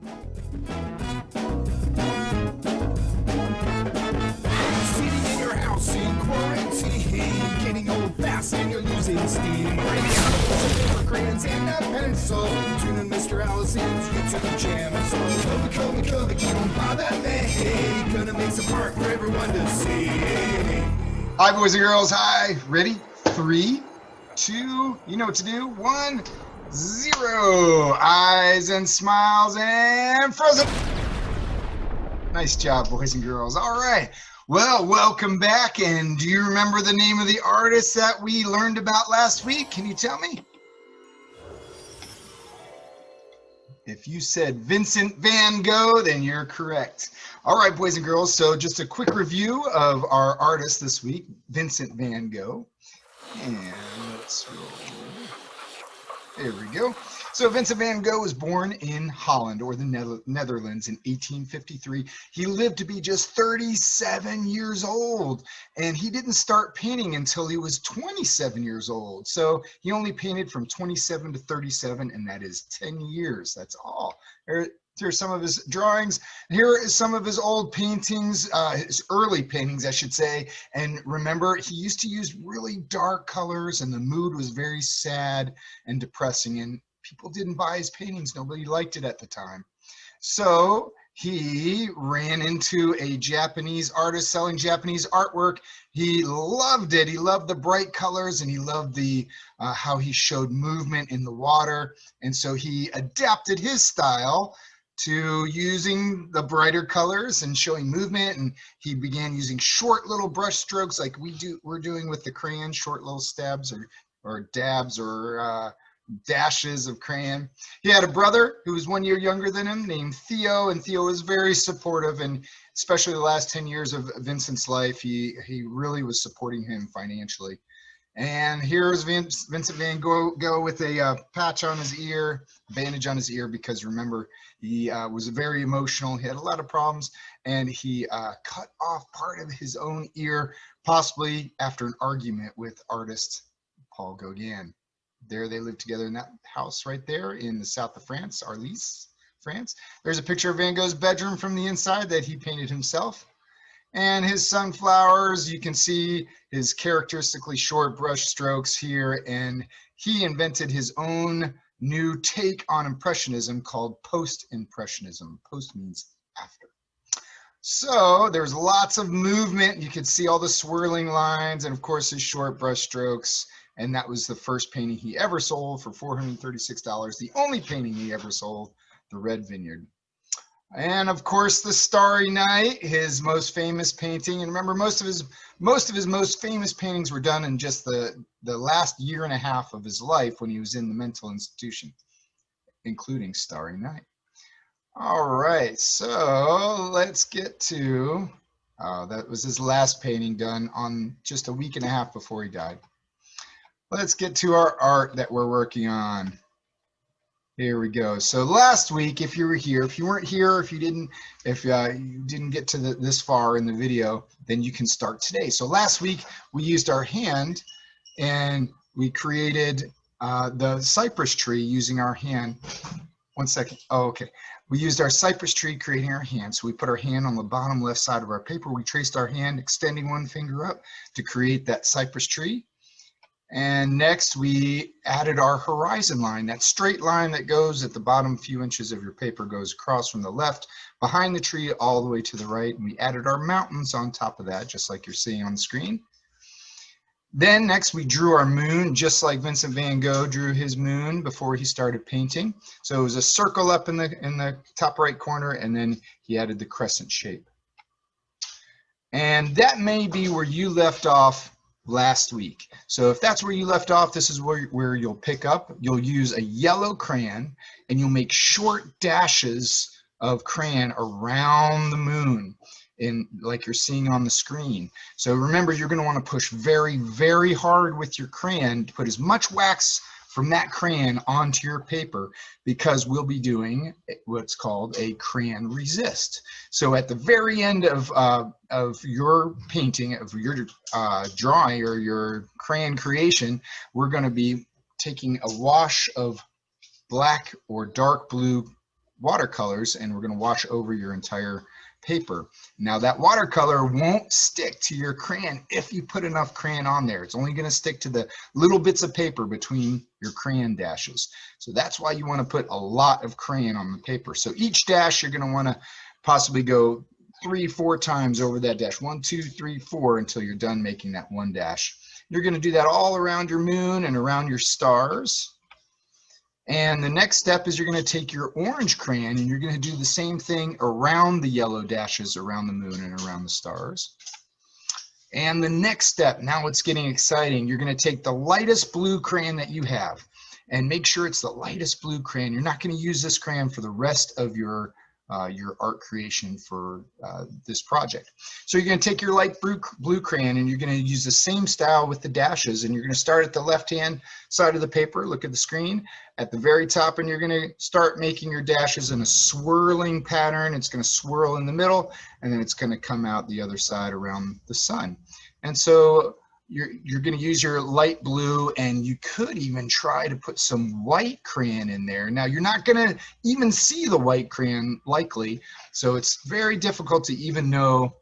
Sitting in your house in quarantine, getting old fast and you're losing steam. For crayons and a pencil, tuning Mr. Allison's YouTube channel. So come, don't bother me. Gonna make some art for everyone to see. Hi, boys and girls. Hi. Ready? 3, 2, you know what to do. 1, 0. Eyes and smiles and frozen. Nice job, boys and girls. All right. Well, welcome back. And do you remember the name of the artist that we learned about last week? Can you tell me? If you said Vincent Van Gogh, then you're correct. All right, boys and girls. So just a quick review of our artist this week, Vincent Van Gogh. And let's roll. There we go. So Vincent van Gogh was born in Holland, or the Netherlands, in 1853. He lived to be just 37 years old, and he didn't start painting until he was 27 years old. So he only painted from 27 to 37, and that is 10 years. That's all. Here's some of his drawings. Here is some of his old paintings, his early paintings, I should say. And remember, he used to use really dark colors, and the mood was very sad and depressing, and people didn't buy his paintings. Nobody liked it at the time. So he ran into a Japanese artist selling Japanese artwork. He loved it. He loved the bright colors, and he loved the how he showed movement in the water. And so he adapted his style to using the brighter colors and showing movement, and he began using short little brush strokes like we're doing with the crayon, short little stabs or dabs or dashes of crayon. He had a brother who was 1 year younger than him named Theo, and Theo was very supportive, and especially the last 10 years of Vincent's life, he really was supporting him financially. And here's Vincent Van Gogh with a patch on his ear, bandage on his ear, because remember, he was very emotional. He had a lot of problems, and he cut off part of his own ear, possibly after an argument with artist Paul Gauguin. There they lived together in that house right there in the south of France, Arles, France. There's a picture of Van Gogh's bedroom from the inside that he painted himself. And his sunflowers, you can see his characteristically short brush strokes here, and he invented his own new take on Impressionism called Post-Impressionism. Post means after. So there's lots of movement. You can see all the swirling lines, and of course his short brush strokes. And that was the first painting he ever sold for $436. The only painting he ever sold, The Red Vineyard. And of course, the Starry Night, his most famous painting. And remember, most of his most famous paintings were done in just the last year and a half of his life when he was in the mental institution, including Starry Night. All right, so let's get to, that was his last painting done on just a week and a half before he died. Let's get to our art that we're working on. Here we go. So last week, if you were here, if you weren't here, if you didn't get to this far in the video, then you can start today. So last week we used our hand and we created the cypress tree using our hand. One second. Oh, okay. We used our cypress tree creating our hand. So we put our hand on the bottom left side of our paper. We traced our hand, extending one finger up to create that cypress tree. And next we added our horizon line, that straight line that goes at the bottom few inches of your paper, goes across from the left behind the tree all the way to the right. And we added our mountains on top of that, just like you're seeing on the screen. Then next we drew our moon, just like Vincent Van Gogh drew his moon before he started painting. So it was a circle up in the top right corner, and then he added the crescent shape. And that may be where you left off last week. So if that's where you left off, this is where you'll pick up. You'll use a yellow crayon, and you'll make short dashes of crayon around the moon, like you're seeing on the screen. So remember, you're going to want to push very, very hard with your crayon to put as much wax from that crayon onto your paper, because we'll be doing what's called a crayon resist. So at the very end of your painting, of your drawing or your crayon creation, we're going to be taking a wash of black or dark blue watercolors, and we're going to wash over your entire paper. Now that watercolor won't stick to your crayon if you put enough crayon on there. It's only going to stick to the little bits of paper between your crayon dashes. So that's why you want to put a lot of crayon on the paper. So each dash you're going to want to possibly go 3-4 times over that dash. 1, 2, 3, 4 until you're done making that one dash. You're going to do that all around your moon and around your stars. And the next step is you're going to take your orange crayon and you're going to do the same thing around the yellow dashes around the moon and around the stars. And the next step, now it's getting exciting, you're going to take the lightest blue crayon that you have and make sure it's the lightest blue crayon. You're not going to use this crayon for the rest of your art creation for this project. So you're going to take your light blue crayon and you're going to use the same style with the dashes, and you're going to start at the left-hand side of the paper, look at the screen, at the very top, and you're going to start making your dashes in a swirling pattern. It's going to swirl in the middle, and then it's going to come out the other side around the sun. And so you're going to use your light blue, and you could even try to put some white crayon in there. Now you're not going to even see the white crayon likely, so it's very difficult to even know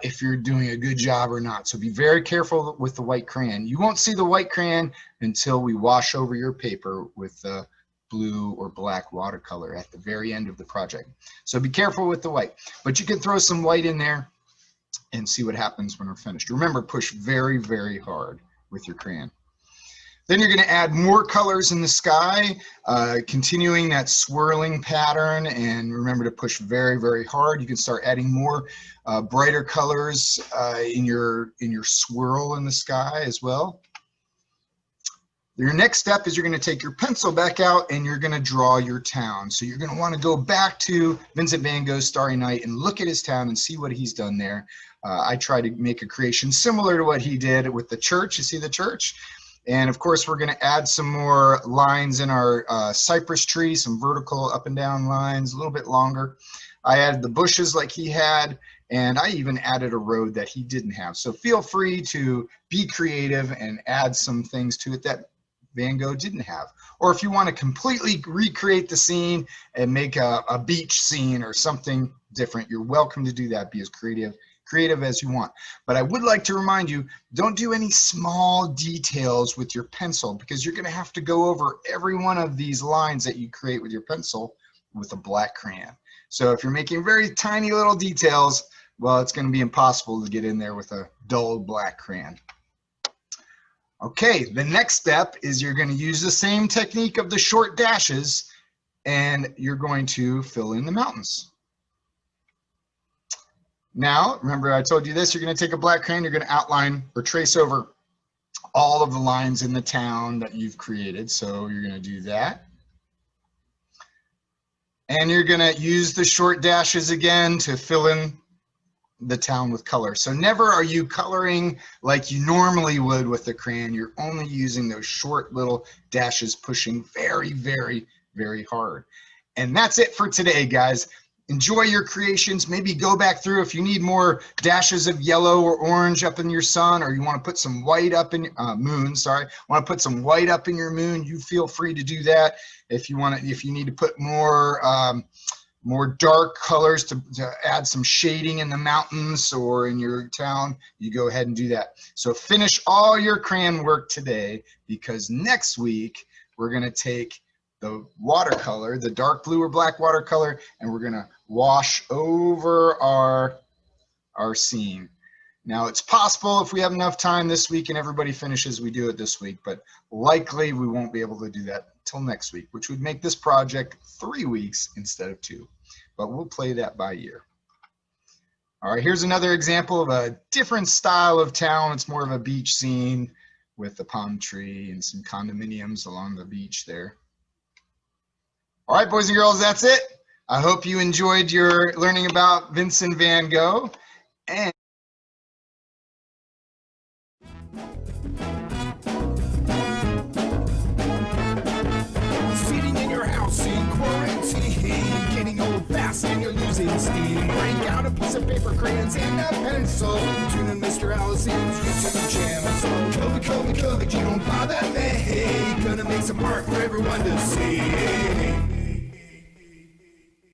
if you're doing a good job or not. So be very careful with the white crayon. You won't see the white crayon until we wash over your paper with the blue or black watercolor at the very end of the project. So be careful with the white, but you can throw some white in there and see what happens when we're finished. Remember, push very, very hard with your crayon. Then you're going to add more colors in the sky, continuing that swirling pattern, and remember to push very, very hard. You can start adding more brighter colors in your swirl in the sky as well. Your next step is you're going to take your pencil back out and you're going to draw your town. So you're going to want to go back to Vincent Van Gogh's Starry Night and look at his town and see what he's done there. I try to make a creation similar to what he did with the church. You see the church? And of course, we're going to add some more lines in our cypress tree, some vertical up and down lines, a little bit longer. I added the bushes like he had, and I even added a road that he didn't have. So feel free to be creative and add some things to it that Van Gogh didn't have. Or if you want to completely recreate the scene and make a beach scene or something different, you're welcome to do that. Be as creative as you want. But I would like to remind you, don't do any small details with your pencil, because you're going to have to go over every one of these lines that you create with your pencil with a black crayon. So if you're making very tiny little details, well, it's going to be impossible to get in there with a dull black crayon. Okay, the next step is you're going to use the same technique of the short dashes, and you're going to fill in the mountains. Now, remember I told you this, you're going to take a black crayon, you're going to outline or trace over all of the lines in the town that you've created. So you're going to do that. And you're going to use the short dashes again to fill in the town with color. So never are you coloring like you normally would with a crayon. You're only using those short little dashes, pushing very, very, very hard. And that's it for today, guys. Enjoy your creations. Maybe go back through if you need more dashes of yellow or orange up in your sun, or you want to put some white up in moon. Sorry, want to put some white up in your moon. You feel free to do that. If you want to, if you need to put more dark colors to add some shading in the mountains or in your town, you go ahead and do that. So finish all your crayon work today, because next week we're going to take the watercolor, the dark blue or black watercolor, and we're going to wash over our scene. Now, it's possible if we have enough time this week and everybody finishes, we do it this week, but likely we won't be able to do that till next week, which would make this project 3 weeks instead of 2. But we'll play that by ear. All right, here's another example of a different style of town. It's more of a beach scene with a palm tree and some condominiums along the beach there. All right, boys and girls, that's it. I hope you enjoyed your learning about Vincent Van Gogh. And Sitting in your house in quarantine, getting old fast and you're losing steam. Break out a piece of paper, crayons, and a pencil. Tune in Mr. Allison's YouTube channel. So COVID, you don't bother me. Gonna make some art for everyone to see.